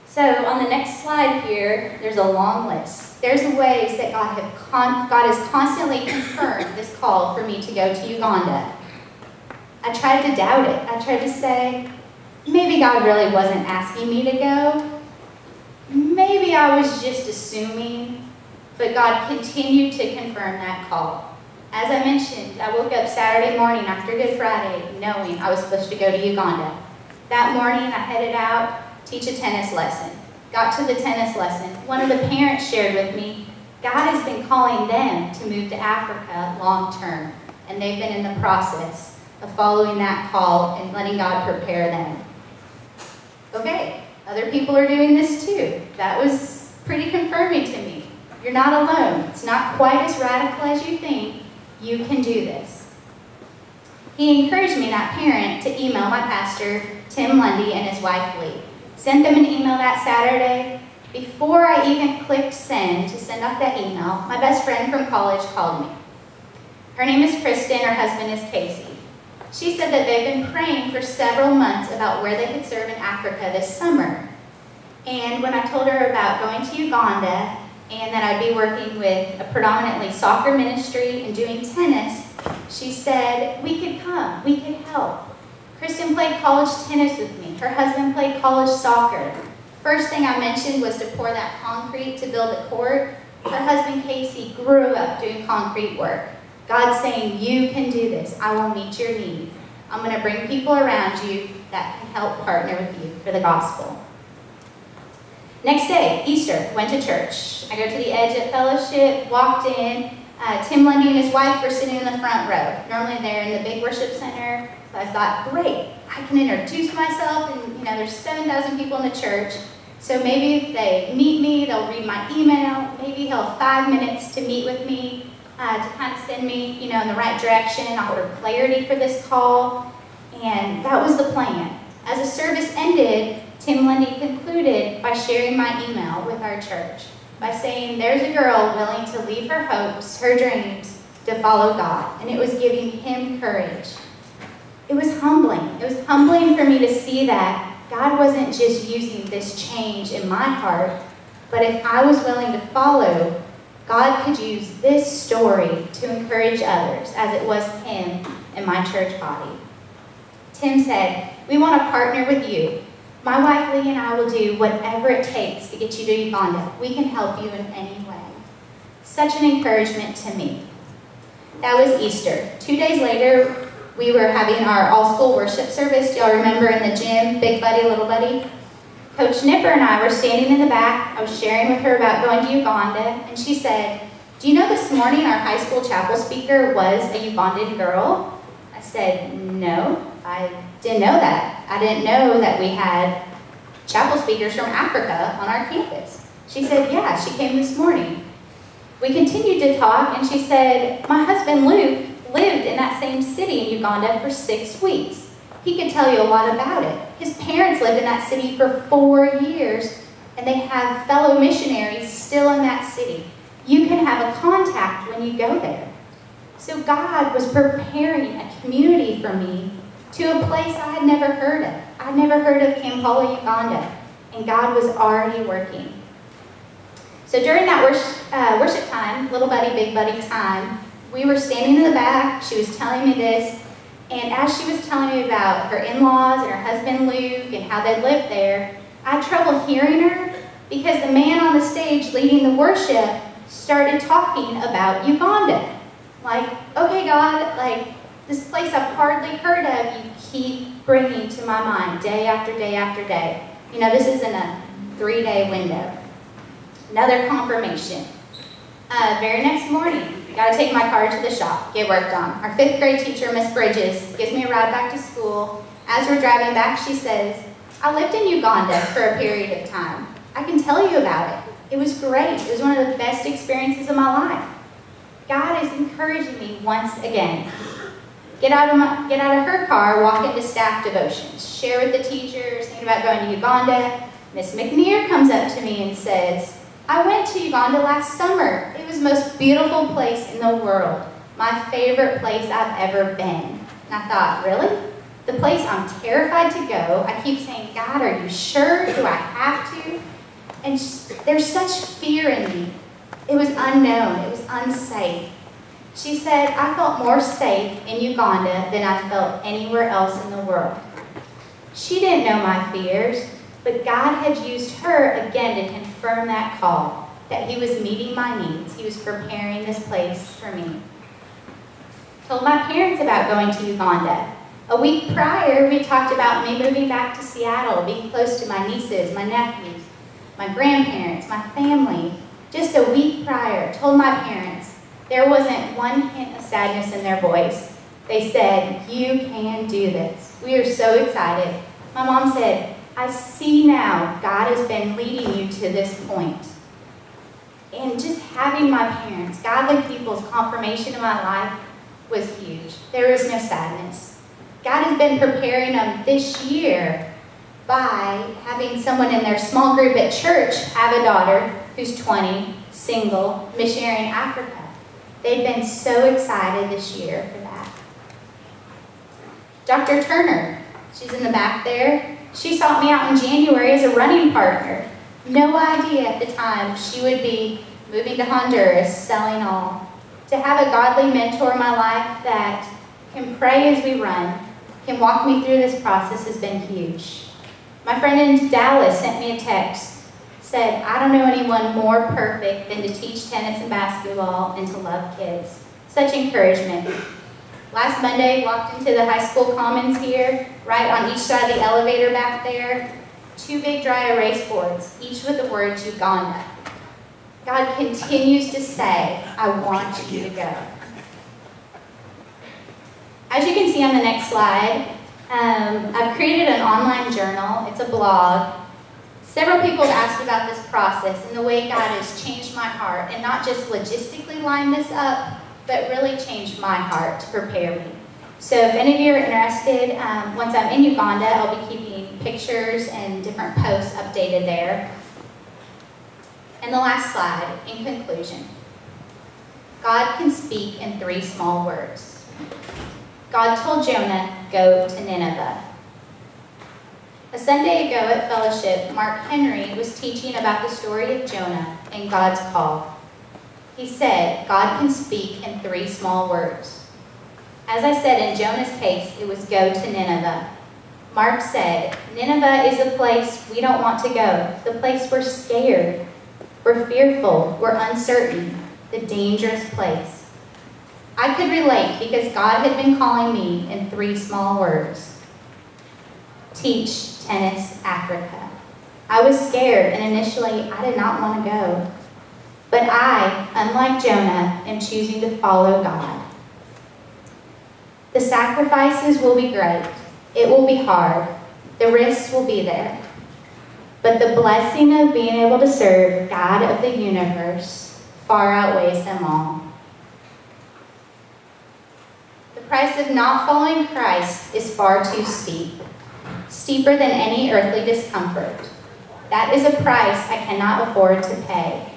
So on the next slide here, there's a long list. There's ways that God has constantly confirmed this call for me to go to Uganda. I tried to doubt it. I tried to say, maybe God really wasn't asking me to go. Maybe I was just assuming, but God continued to confirm that call. As I mentioned, I woke up Saturday morning after Good Friday knowing I was supposed to go to Uganda. That morning I headed out, teach a tennis lesson. Got to the tennis lesson. One of the parents shared with me, God has been calling them to move to Africa long term, and they've been in the process of following that call and letting God prepare them. Okay, other people are doing this too. That was pretty confirming to me. You're not alone. It's not quite as radical as you think. You can do this. He encouraged me, that parent, to email my pastor, Tim Lundy, and his wife, Lee. Sent them an email that Saturday. Before I even clicked send to send off that email, my best friend from college called me. Her name is Kristen, her husband is Casey. She said that they've been praying for several months about where they could serve in Africa this summer. And when I told her about going to Uganda and that I'd be working with a predominantly soccer ministry and doing tennis, she said, we could come, we could help. Kristen played college tennis with me. Her husband played college soccer. First thing I mentioned was to pour that concrete to build a court. Her husband, Casey, grew up doing concrete work. God's saying, you can do this. I will meet your needs. I'm going to bring people around you that can help partner with you for the gospel. Next day, Easter, went to church. I go to the edge at fellowship, walked in. Tim Lundy and his wife were sitting in the front row. Normally they're in the big worship center. So I thought, great, I can introduce myself, and there's 7,000 people in the church. So maybe if they meet me, they'll read my email. Maybe he'll have 5 minutes to meet with me. To kind of send me, in the right direction, offer clarity for this call. And that was the plan. As the service ended, Tim Lundy concluded by sharing my email with our church, by saying, there's a girl willing to leave her hopes, her dreams, to follow God. And it was giving him courage. It was humbling. It was humbling for me to see that God wasn't just using this change in my heart, but if I was willing to follow, God could use this story to encourage others, as it was him and my church body. Tim said, we want to partner with you. My wife Lee and I will do whatever it takes to get you to Uganda. We can help you in any way. Such an encouragement to me. That was Easter. 2 days later, we were having our all-school worship service. Do y'all remember in the gym, big buddy, little buddy? Coach Nipper and I were standing in the back. I was sharing with her about going to Uganda, and she said, do you know this morning our high school chapel speaker was a Ugandan girl? I said, no, I didn't know that. I didn't know that we had chapel speakers from Africa on our campus. She said, yeah, she came this morning. We continued to talk, and she said, my husband Luke lived in that same city in Uganda for 6 weeks. He could tell you a lot about it. His parents lived in that city for 4 years, and they have fellow missionaries still in that city. You can have a contact when you go there. So God was preparing a community for me to a place I had never heard of. I'd never heard of Kampala, Uganda, and God was already working. So during that worship time, little buddy, big buddy time, we were standing in the back. She was telling me this. And as she was telling me about her in-laws and her husband Luke and how they lived there, I had trouble hearing her because the man on the stage leading the worship started talking about Uganda. Like, okay, God, like this place I've hardly heard of, you keep bringing to my mind day after day after day. This is in a 3-day window. Another confirmation. Very next morning, got to take my car to the shop, get worked on. Our 5th grade teacher, Miss Bridges, gives me a ride back to school. As we're driving back, she says, I lived in Uganda for a period of time. I can tell you about it. It was great. It was one of the best experiences of my life. God is encouraging me once again. Get out of her car, walk into staff devotions, share with the teachers, thinking about going to Uganda. Miss McNear comes up to me and says, I went to Uganda last summer. It was the most beautiful place in the world. My favorite place I've ever been. And I thought, really? the place I'm terrified to go. I keep saying, God, are you sure? Do I have to? And there's such fear in me. It was unknown. It was unsafe. She said, I felt more safe in Uganda than I felt anywhere else in the world. She didn't know my fears, but God had used her again to confirm that call, that He was meeting my needs. He was preparing this place for me. Told my parents about going to Uganda. A week prior, we talked about me moving back to Seattle, being close to my nieces, my nephews, my grandparents, my family. Just a week prior, told my parents. There wasn't one hint of sadness in their voice. They said, you can do this. We are so excited. My mom said, I see now God has been leading you to this point. And just having my parents, godly people's confirmation in my life was huge. There was no sadness. God has been preparing them this year by having someone in their small group at church have a daughter who's 20, single, missionary in Africa. They've been so excited this year for that. Dr. Turner, she's in the back there. She sought me out in January as a running partner. No idea at the time she would be moving to Honduras, selling all. To have a godly mentor in my life that can pray as we run, can walk me through this process has been huge. My friend in Dallas sent me a text. Said, I don't know anyone more perfect than to teach tennis and basketball and to love kids. Such encouragement. Last Monday, walked into the high school commons here, right on each side of the elevator back there, 2 big dry erase boards, each with the words Uganda. God continues to say, I want you to go. As you can see on the next slide, I've created an online journal. It's a blog. Several people have asked about this process and the way God has changed my heart, and not just logistically lined this up, but really changed my heart to prepare me. So if any of you are interested, once I'm in Uganda, I'll be keeping pictures and different posts updated there. And the last slide, in conclusion. God can speak in 3 small words. God told Jonah, go to Nineveh. A Sunday ago at Fellowship, Mark Henry was teaching about the story of Jonah and God's call. He said, God can speak in 3 small words. As I said, in Jonah's case, it was go to Nineveh. Mark said, Nineveh is a place we don't want to go, the place we're scared, we're fearful, we're uncertain, the dangerous place. I could relate because God had been calling me in 3 small words. Teach Tennis Africa. I was scared, and initially I did not want to go. But I, unlike Jonah, am choosing to follow God. The sacrifices will be great. It will be hard. The risks will be there. But the blessing of being able to serve God of the universe far outweighs them all. The price of not following Christ is far too steep. Steeper than any earthly discomfort. That is a price I cannot afford to pay.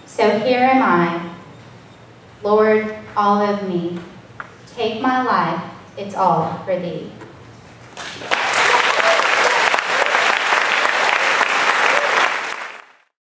So here am I. Lord, all of me. Take my life, it's all for thee.